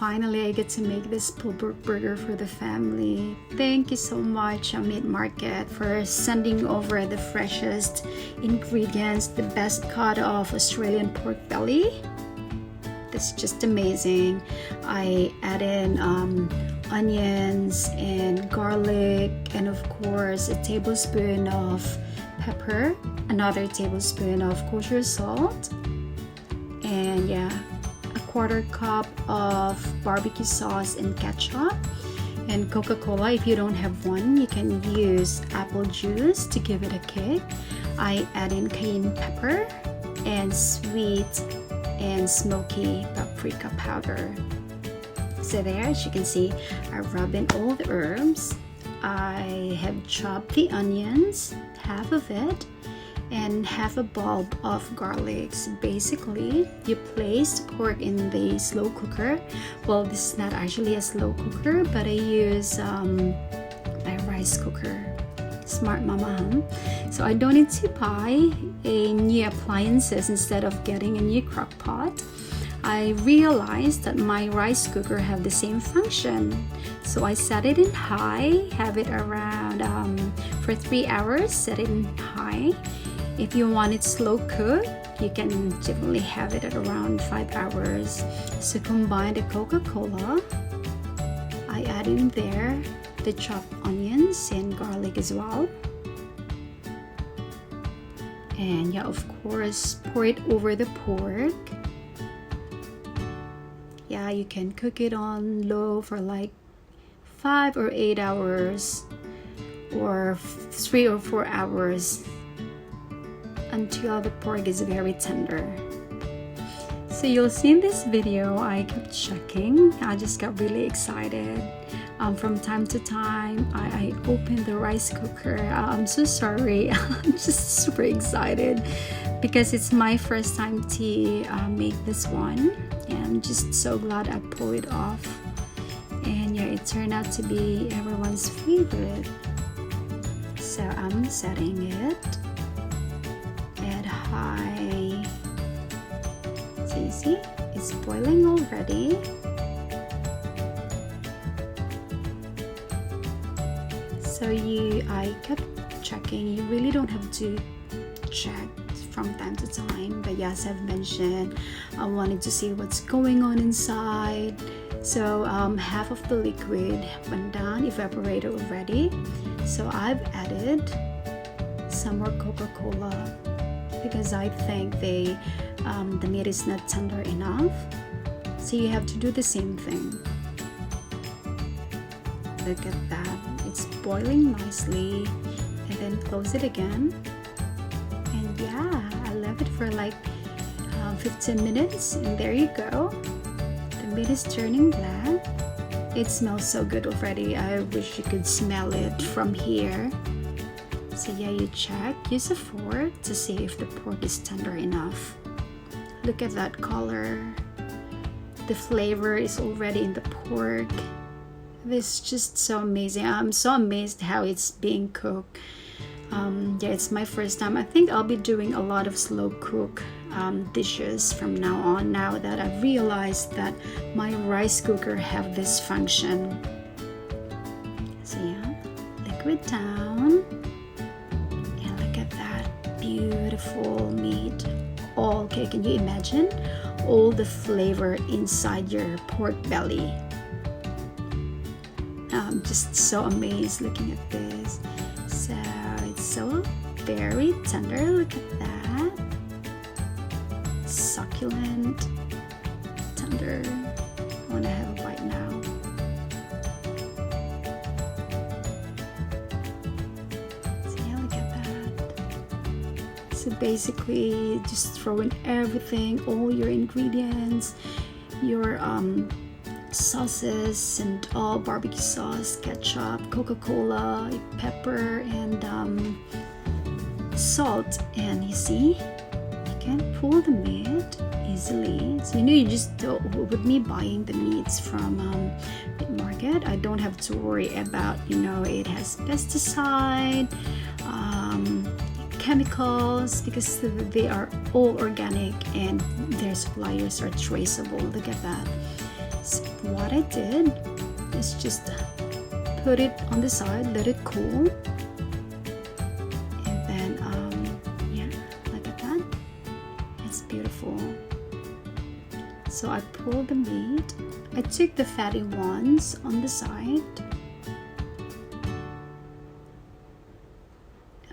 finally I get to make this pulled pork burger for the family. Thank you so much, Meat Market, for sending over the freshest ingredients, the best cut of Australian pork belly. That's just amazing. I add in onions and garlic, and of course a tablespoon of pepper, another tablespoon of kosher salt, and yeah, a quarter cup of barbecue sauce and ketchup, and Coca-Cola. If you don't have one, you can use apple juice to give it a kick. I add in cayenne pepper and sweet and smoky paprika powder. So there, as you can see, I rub in all the herbs. I have chopped the onions, half of it, and half a bulb of garlic. So basically, you place the pork in the slow cooker. Well, this is not actually a slow cooker, but I use my rice cooker. Smart mama, huh? So I don't need to buy a new appliances instead of getting a new crock pot. I realized that my rice cooker have the same function, so I set it in high, have it around for 3 hours. Set it in high. If you want it slow cook, you can definitely have it at around 5 hours. So combine the Coca-Cola. I add in there the chopped onions and garlic as well, and yeah, of course, pour it over the pork. Yeah, you can cook it on low for like 5 or 8 hours or 3 or 4 hours until the pork is very tender. So you'll see in this video, I kept checking. I just got really excited. From time to time, I open the rice cooker. I'm so sorry. I'm just super excited because it's my first time to make this one. And I'm just so glad I pulled it off. And yeah, it turned out to be everyone's favorite. So I'm setting it at high. So you see, it's boiling already. So I kept checking. You really don't have to check from time to time, but yes, I've mentioned I wanted to see what's going on inside. So half of the liquid went down, evaporated already. So I've added some more Coca-Cola because I think the meat is not tender enough. So you have to do the same thing. Look at that. It's boiling nicely, and then close it again. And yeah, I left it for like 15 minutes, and there you go. The meat is turning black. It smells so good already. I wish you could smell it from here. So yeah, you check. Use a fork to see if the pork is tender enough. Look at that color. The flavor is already in the pork. This is just so amazing. I'm so amazed how it's being cooked. Yeah, it's my first time. I think I'll be doing a lot of slow cook dishes from now on, now that I've realized that my rice cooker have this function. So yeah, liquid down, and look at that beautiful meat. Okay, can you imagine all the flavor inside your pork belly? I'm just so amazed looking at this. So it's so very tender. Look at that. Succulent, tender. I want to have a bite now. So yeah, look at that. So basically, just throw in everything, all your ingredients, your sauces and all, barbecue sauce, ketchup, Coca-Cola, pepper, and salt, and you see, you can pull the meat easily. So you just with me buying the meats from Meat Market, I don't have to worry about it has pesticide, chemicals, because they are all organic and their suppliers are traceable. Look at that. So what I did is just put it on the side, let it cool, and then yeah, look at that. It's beautiful. So I pulled the meat. I took the fatty ones on the side.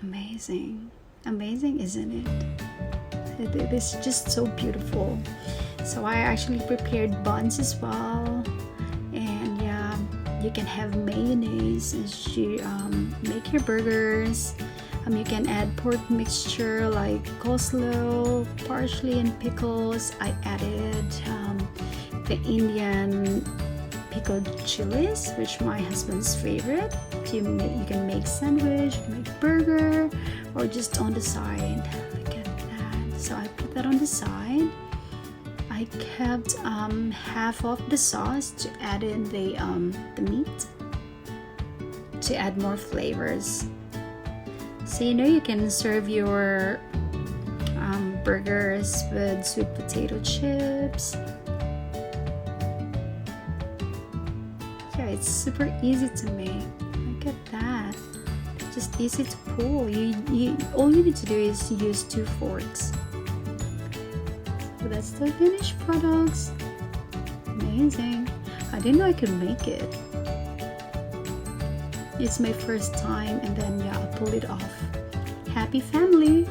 Amazing, amazing, isn't it? It is just so beautiful. So I actually prepared buns as well, and yeah, you can have mayonnaise as you make your burgers. You can add pork mixture like coleslaw, parsley, and pickles. I added the Indian pickled chilies, which my husband's favorite. You can make sandwich, make burger, or just on the side. Look at that. So I put that on the side. I kept half of the sauce to add in the meat to add more flavors. So you can serve your burgers with sweet potato chips. Yeah, it's super easy to make. Look at that. Just easy to pull. All you need to do is use 2 forks. So that's the finished products. Amazing. I didn't know I could make it. It's my first time, and then yeah, I pulled it off. Happy family!